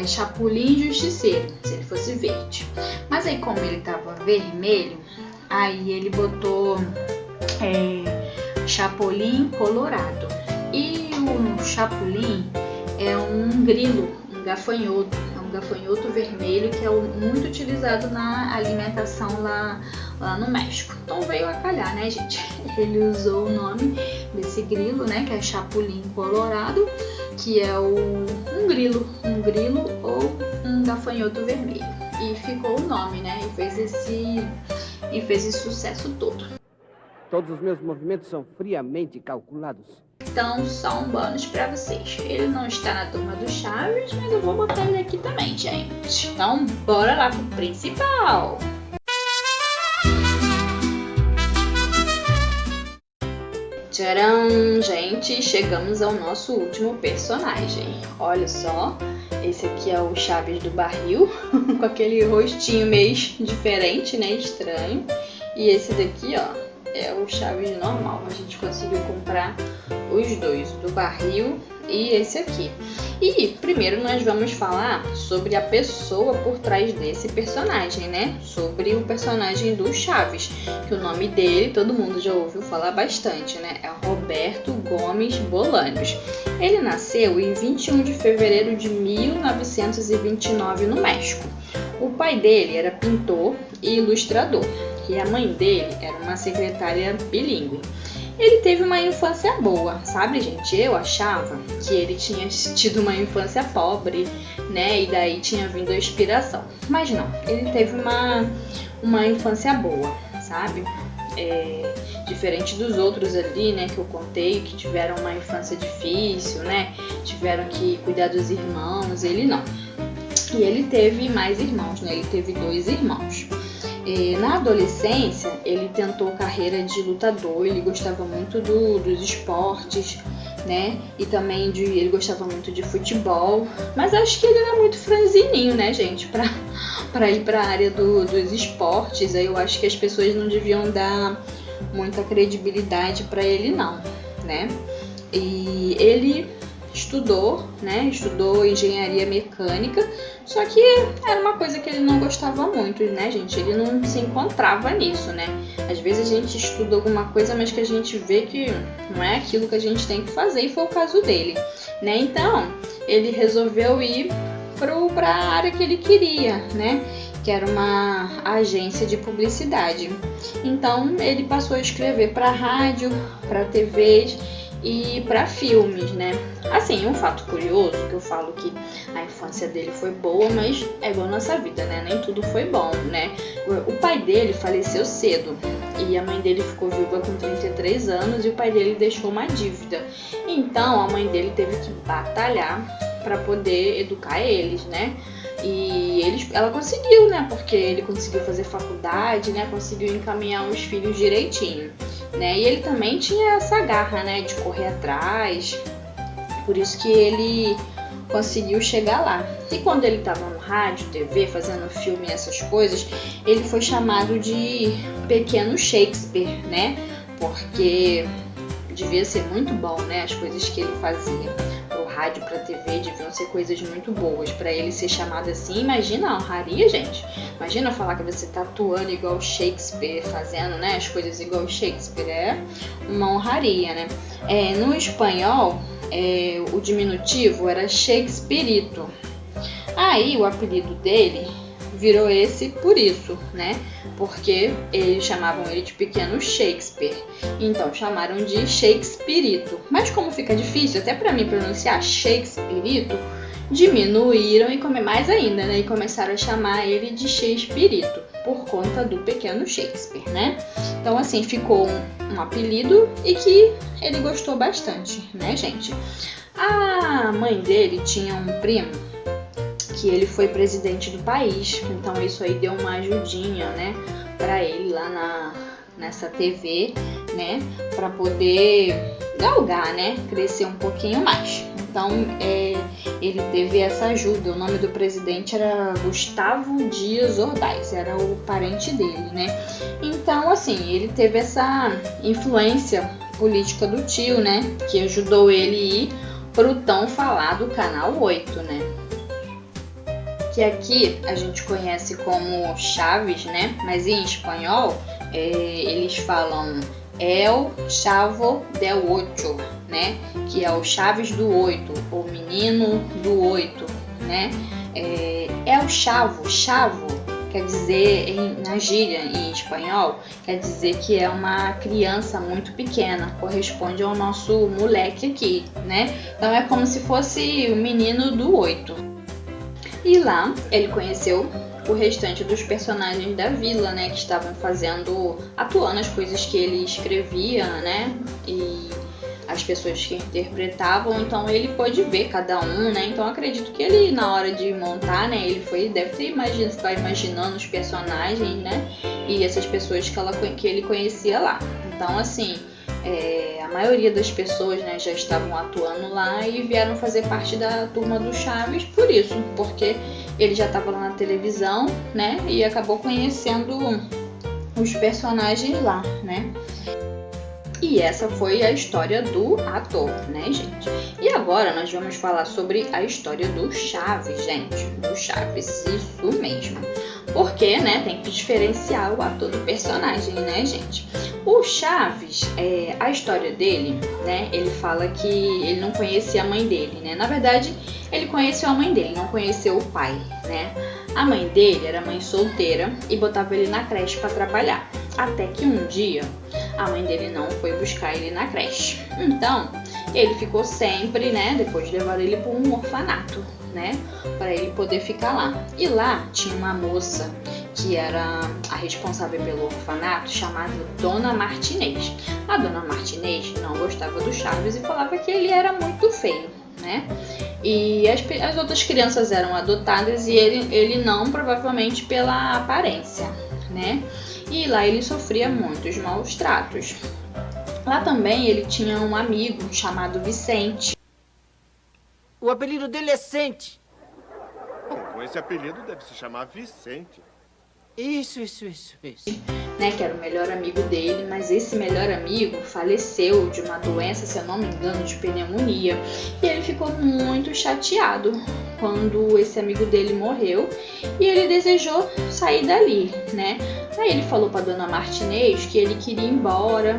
Chapulin Justiceiro, se ele fosse verde. Mas aí como ele tava vermelho, aí ele botou Chapolin Colorado. E o Chapolin é um grilo, um gafanhoto. É um gafanhoto vermelho que é muito utilizado na alimentação lá no México. Então veio a calhar, né, gente? Ele usou o nome desse grilo, né, que é Chapulin Colorado, que é um grilo ou um gafanhoto vermelho. E ficou o nome, né? E fez esse sucesso todo. Todos os meus movimentos são friamente calculados. Então, só um bônus pra vocês. Ele não está na turma do Chaves, mas eu vou botar ele aqui também, gente. Então, bora lá pro principal. Tcharam, gente, chegamos ao nosso último personagem. Olha só, esse aqui é o Chaves do Barril, com aquele rostinho meio diferente, né, estranho. E esse daqui, ó, é o Chaves normal. A gente conseguiu comprar os dois, do Barril e esse aqui. E primeiro nós vamos falar sobre a pessoa por trás desse personagem, né? Sobre o personagem do Chaves, que o nome dele todo mundo já ouviu falar bastante, né? É Roberto Gomes Bolaños. Ele nasceu em 21 de fevereiro de 1929 no México. O pai dele era pintor e ilustrador e a mãe dele era uma secretária bilíngue. Ele teve uma infância boa, sabe, gente? Eu achava que ele tinha tido uma infância pobre, né? E daí tinha vindo a inspiração. Mas não, ele teve uma infância boa, sabe? Diferente dos outros ali, né? Que eu contei, que tiveram uma infância difícil, né? Tiveram que cuidar dos irmãos, ele não. E ele teve mais irmãos, né? Ele teve 2 irmãos. Na adolescência, ele tentou carreira de lutador, ele gostava muito dos esportes, né? E também ele gostava muito de futebol, mas acho que ele era muito franzininho, né, gente? Pra ir pra área dos esportes, aí eu acho que as pessoas não deviam dar muita credibilidade pra ele não, né? E ele estudou, né? Estudou engenharia mecânica, só que era uma coisa que ele não gostava muito, né, gente? Ele não se encontrava nisso, né? Às vezes a gente estuda alguma coisa, mas que a gente vê que não é aquilo que a gente tem que fazer, e foi o caso dele, né? Então, ele resolveu ir para a área que ele queria, né? que era uma agência de publicidade. Então ele passou a escrever para rádio, para TVs e para filmes, né? Assim, um fato curioso que eu falo que a infância dele foi boa, mas é igual a nossa vida, né? Nem tudo foi bom, né? O pai dele faleceu cedo e a mãe dele ficou viúva com 33 anos e o pai dele deixou uma dívida. Então a mãe dele teve que batalhar para poder educar eles, né? E ela conseguiu, né? Porque ele conseguiu fazer faculdade, né? Conseguiu encaminhar os filhos direitinho, né? E ele também tinha essa garra, né? De correr atrás. Por isso que ele conseguiu chegar lá. E quando ele estava no rádio, TV, fazendo filme e essas coisas, ele foi chamado de Pequeno Shakespeare, né? Porque devia ser muito bom, né? As coisas que ele fazia. Rádio para TV deviam ser coisas muito boas para ele ser chamado assim. Imagina a honraria, gente. Imagina falar que você tá atuando igual Shakespeare, fazendo, né, as coisas igual Shakespeare. É uma honraria, né? No espanhol, o diminutivo era Shakespearito. Aí o apelido dele virou esse por isso, né? Porque eles chamavam ele de Pequeno Shakespeare. Então chamaram de Shakespearito. Mas como fica difícil até para mim pronunciar Shakespearito, diminuíram e mais ainda, né? E começaram a chamar ele de Shakespearito por conta do Pequeno Shakespeare, né? Então assim ficou um apelido e que ele gostou bastante, né, gente? A mãe dele tinha um primo que ele foi presidente do país, então isso aí deu uma ajudinha, né, para ele lá nessa TV, né, para poder galgar, né, crescer um pouquinho mais. Então ele teve essa ajuda. O nome do presidente era Gustavo Dias Ordaz, era o parente dele, né. Então assim, ele teve essa influência política do tio, né, que ajudou ele a ir pro tão falado Canal 8, né. Que aqui a gente conhece como Chaves, né? Mas em espanhol eles falam El Chavo del Ocho, né? Que é o Chaves do 8, o menino do 8, né? El Chavo, chavo, quer dizer, na gíria em espanhol, quer dizer que é uma criança muito pequena, corresponde ao nosso moleque aqui, né? Então é como se fosse o menino do 8. E lá ele conheceu o restante dos personagens da vila, né, que estavam atuando as coisas que ele escrevia, né, e as pessoas que interpretavam. Então ele pôde ver cada um, né, então acredito que ele, na hora de montar, né, deve ter imaginando os personagens, né, e essas pessoas que ele conhecia lá. Então assim, a maioria das pessoas, né, já estavam atuando lá e vieram fazer parte da turma do Chaves por isso, porque ele já estava lá na televisão, né, e acabou conhecendo os personagens lá, né. E essa foi a história do ator, né, gente? E agora nós vamos falar sobre a história do Chaves, gente. Do Chaves, isso mesmo. Porque, né, tem que diferenciar o ator do personagem, né, gente? O Chaves, a história dele, né, ele fala que ele não conhecia a mãe dele, né? Na verdade, ele conheceu a mãe dele, não conheceu o pai, né? A mãe dele era mãe solteira e botava ele na creche para trabalhar. Até que um dia, a mãe dele não foi buscar ele na creche. Então, ele ficou sempre, né, depois de levar ele para um orfanato, né, para ele poder ficar lá. E lá tinha uma moça que era a responsável pelo orfanato, chamada Dona Martinez. A Dona Martinez não gostava do Chaves e falava que ele era muito feio, né? E as outras crianças eram adotadas e ele não, provavelmente pela aparência, né? E lá ele sofria muitos maus tratos. Lá também ele tinha um amigo chamado Vicente. O apelido dele é Sente. Com esse apelido deve se chamar Vicente. Isso. Né, que era o melhor amigo dele, mas esse melhor amigo faleceu de uma doença, se eu não me engano, de pneumonia. E ele ficou muito chateado quando esse amigo dele morreu e ele desejou sair dali, né? Aí ele falou para Dona Martinez que ele queria ir embora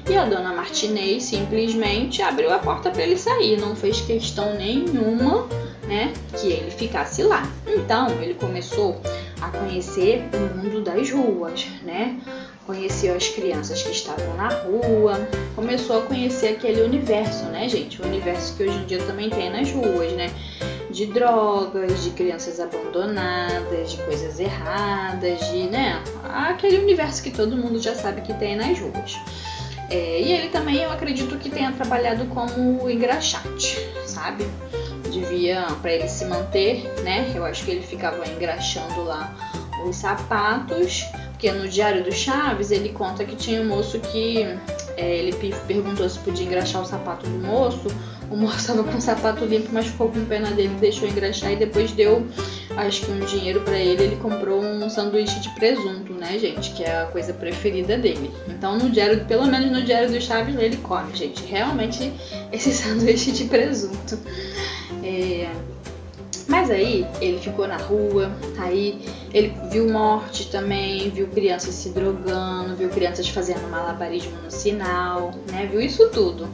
e a Dona Martinez simplesmente abriu a porta para ele sair, não fez questão nenhuma, né, que ele ficasse lá. Então ele começou a conhecer o mundo das ruas, né? Conheceu as crianças que estavam na rua, começou a conhecer aquele universo, né, gente? O universo que hoje em dia também tem nas ruas, né? De drogas, de crianças abandonadas, de coisas erradas, de, né? Aquele universo que todo mundo já sabe que tem nas ruas. E ele também, eu acredito que tenha trabalhado como engraxate, sabe? Devia, para ele se manter, né? Eu acho que ele ficava engraxando lá os sapatos, porque no Diário do Chaves ele conta que tinha um moço que ele perguntou se podia engraxar o sapato do moço. O moço estava com o sapato limpo, mas ficou com pena dele, deixou engraxar e depois deu, acho que um dinheiro para ele. Ele comprou um sanduíche de presunto, né, gente? Que é a coisa preferida dele. Então, pelo menos no Diário do Chaves, ele come, gente. Realmente, esse sanduíche de presunto. Mas aí, ele ficou na rua, aí ele viu morte também, viu crianças se drogando, viu crianças fazendo malabarismo no sinal, né? Viu isso tudo.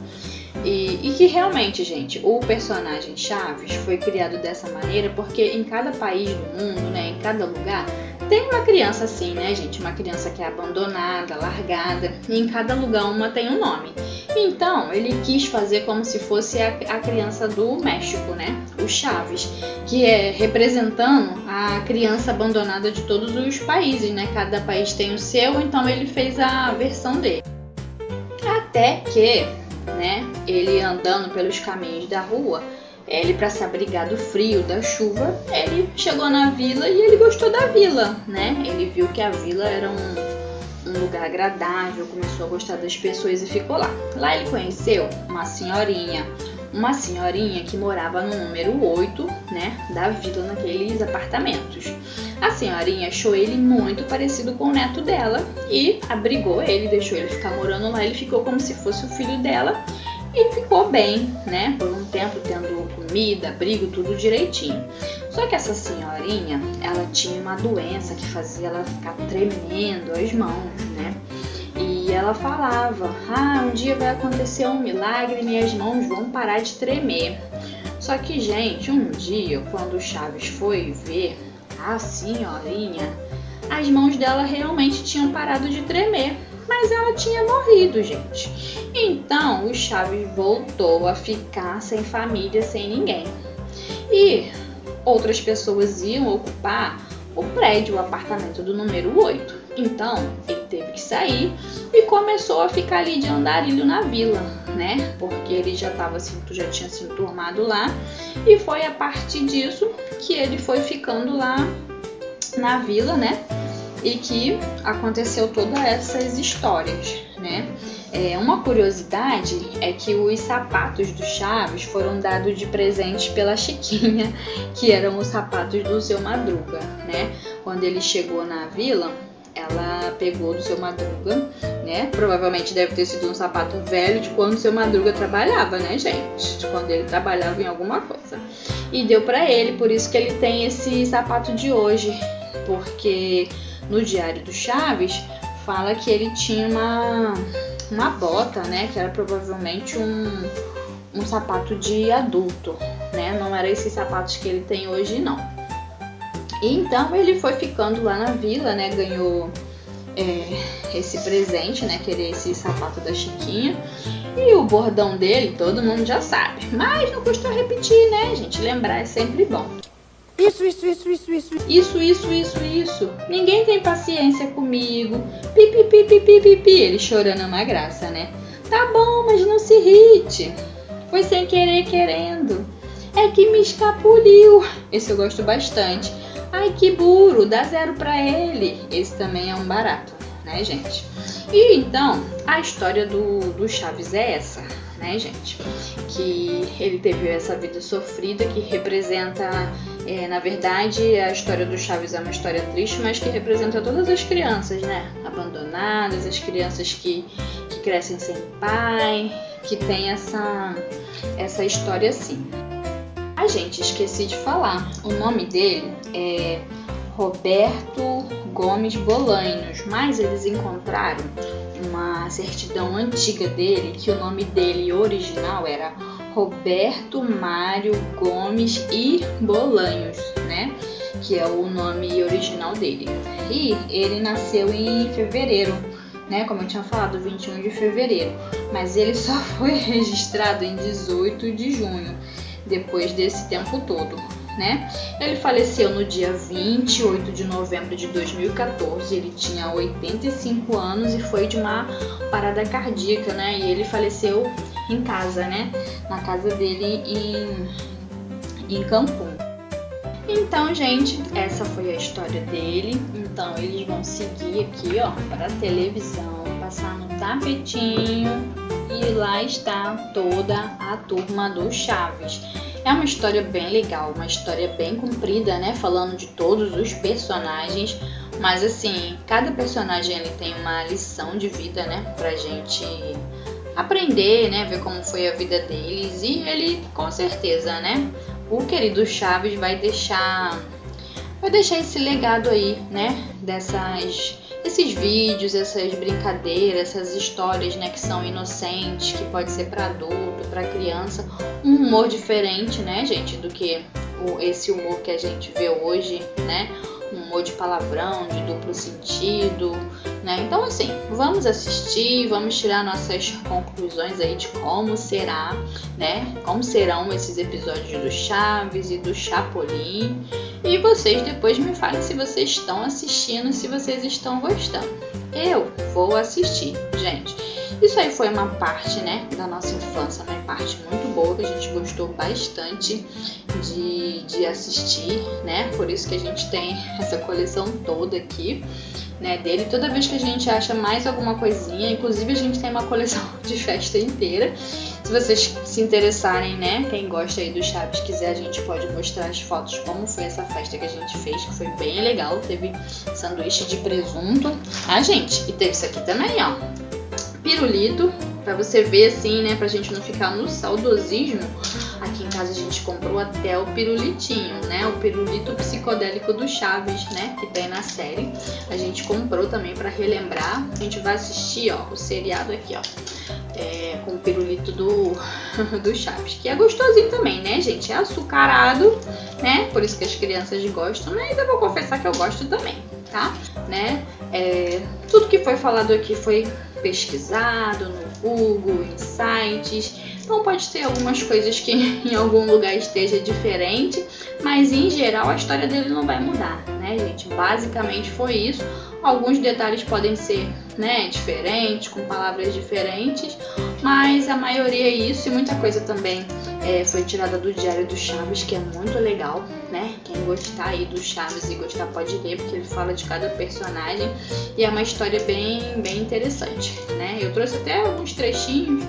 E que realmente, gente, o personagem Chaves foi criado dessa maneira porque em cada país do mundo, né, em cada lugar, tem uma criança assim, né, gente? Uma criança que é abandonada, largada, e em cada lugar uma tem um nome. Então, ele quis fazer como se fosse a criança do México, né? O Chaves, que é representando a criança abandonada de todos os países, né? Cada país tem o seu, então ele fez a versão dele. Até que, né, ele andando pelos caminhos da rua, ele, para se abrigar do frio, da chuva, ele chegou na vila e ele gostou da vila, né? Ele viu que a vila era um lugar agradável, começou a gostar das pessoas e ficou lá. Lá ele conheceu uma senhorinha que morava no número 8, né, da vila, naqueles apartamentos. A senhorinha achou ele muito parecido com o neto dela e abrigou ele, deixou ele ficar morando lá. Ele ficou como se fosse o filho dela e ficou bem, né, por um tempo, tendo comida, abrigo, tudo direitinho. Só que essa senhorinha, ela tinha uma doença que fazia ela ficar tremendo as mãos, né? E ela falava, um dia vai acontecer um milagre e minhas mãos vão parar de tremer. Só que, gente, um dia, quando o Chaves foi ver a senhorinha, as mãos dela realmente tinham parado de tremer, mas ela tinha morrido, gente. Então, o Chaves voltou a ficar sem família, sem ninguém. E outras pessoas iam ocupar o prédio, o apartamento do número 8. Então, ele teve que sair e começou a ficar ali de andarilho na vila, né? Porque ele já tinha se enturmado lá. E foi a partir disso que ele foi ficando lá na vila, né? E que aconteceu todas essas histórias, né? Uma curiosidade é que os sapatos do Chaves foram dados de presente pela Chiquinha, que eram os sapatos do Seu Madruga, né? Quando ele chegou na vila, ela pegou do Seu Madruga, né? Provavelmente deve ter sido um sapato velho de quando o Seu Madruga trabalhava, né, gente? De quando ele trabalhava em alguma coisa. E deu pra ele, por isso que ele tem esse sapato de hoje, porque no Diário do Chaves fala que ele tinha uma bota, né? Que era provavelmente um sapato de adulto, né? Não era esses sapatos que ele tem hoje, não. E então ele foi ficando lá na vila, né? Ganhou esse presente, né? Que era esse sapato da Chiquinha. E o bordão dele todo mundo já sabe. Mas não custa repetir, né, gente? Lembrar é sempre bom. Isso. Isso. Ninguém tem paciência comigo. Pi. Ele chorando é uma graça, né? Tá bom, mas não se irrite. Foi sem querer, querendo. É que me escapuliu. Esse eu gosto bastante. Ai, que burro, dá 0 pra ele. Esse também é um barato, né, gente? E então, a história do Chaves é essa, né, gente? Que ele teve essa vida sofrida que representa, na verdade, a história do Chaves é uma história triste, mas que representa todas as crianças, né? Abandonadas, as crianças que crescem sem pai, que tem essa história assim. A gente, esqueci de falar, o nome dele é Roberto Gomes Bolanhos, mas eles encontraram uma certidão antiga dele, que o nome dele original era Roberto Mário Gomes e Bolanhos, né? que é o nome original dele. E ele nasceu em fevereiro, né? Como eu tinha falado, 21 de fevereiro. Mas ele só foi registrado em 18 de junho, depois desse tempo todo, né? Ele faleceu no dia 28 de novembro de 2014, ele tinha 85 anos e foi de uma parada cardíaca, né? E ele faleceu em casa, né? Na casa dele em Cancún. Então, gente, essa foi a história dele. Então, eles vão seguir aqui, ó, para a televisão, passar no tapetinho e lá está toda a turma do Chaves. É uma história bem legal, uma história bem comprida, né? Falando de todos os personagens, mas assim, cada personagem ele tem uma lição de vida, né? Pra gente aprender, né? Ver como foi a vida deles e ele, com certeza, né? O querido Chaves vai deixar esse legado aí, né? Esses vídeos, essas brincadeiras, essas histórias, né, que são inocentes, que pode ser para adulto, para criança, um humor diferente, né, gente, do que esse humor que a gente vê hoje, né, um humor de palavrão, de duplo sentido, né, então assim, vamos assistir, vamos tirar nossas conclusões aí de como será, né, como serão esses episódios do Chaves e do Chapolin. E vocês depois me falem se vocês estão assistindo, se vocês estão gostando. Eu vou assistir, gente. Isso aí foi uma parte, né, da nossa infância, uma parte muito boa que a gente gostou bastante de assistir, né? Por isso que a gente tem essa coleção toda aqui, né, dele. Toda vez que a gente acha mais alguma coisinha, inclusive a gente tem uma coleção de festa inteira. Se vocês se interessarem, né, quem gosta aí do Chaves, quiser, a gente pode mostrar as fotos como foi essa festa que a gente fez, que foi bem legal. Teve sanduíche de presunto, gente, e teve isso aqui também, ó, pirulito, pra você ver assim, né, pra gente não ficar no saudosismo. Aqui em casa a gente comprou até o pirulitinho, né, o pirulito psicodélico do Chaves, né, que tem na série. A gente comprou também pra relembrar. A gente vai assistir, ó, o seriado aqui, ó, com o pirulito do Chaves, que é gostosinho também, né, gente, é açucarado, né, por isso que as crianças gostam, né, e eu vou confessar que eu gosto também, tá, né, tudo que foi falado aqui foi pesquisado no Google, em sites, então pode ter algumas coisas que em algum lugar esteja diferente, mas em geral a história dele não vai mudar, né, gente, basicamente foi isso. Alguns detalhes podem ser, né, diferentes, com palavras diferentes, mas a maioria é isso, e muita coisa também foi tirada do Diário do Chaves, que é muito legal, né? Quem gostar aí do Chaves e gostar pode ler, porque ele fala de cada personagem e é uma história bem interessante, né? Eu trouxe até alguns trechinhos,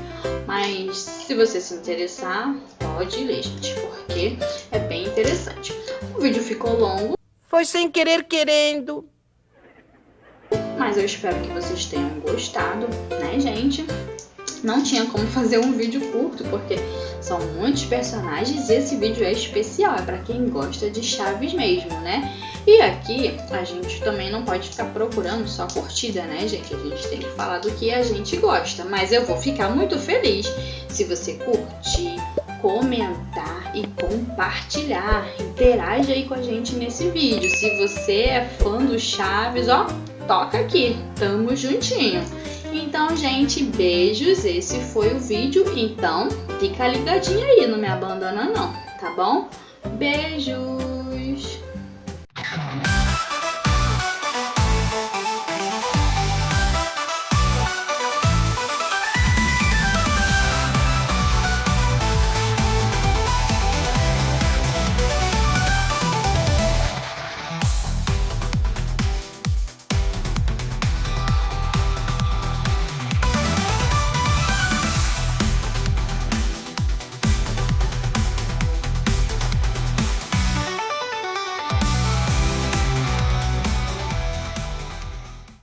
mas se você se interessar, pode ler, gente, porque é bem interessante. O vídeo ficou longo. Foi sem querer querendo. Mas eu espero que vocês tenham gostado, né, gente? Não tinha como fazer um vídeo curto, porque são muitos personagens e esse vídeo é especial, é para quem gosta de Chaves mesmo, né? E aqui a gente também não pode ficar procurando só curtida, né, gente? A gente tem que falar do que a gente gosta, mas eu vou ficar muito feliz se você curtir, comentar e compartilhar. Interage aí com a gente nesse vídeo. Se você é fã do Chaves, ó, toca aqui, tamo juntinho. Então, gente, beijos, esse foi o vídeo, então fica ligadinho aí, não me abandona não, tá bom? Beijo!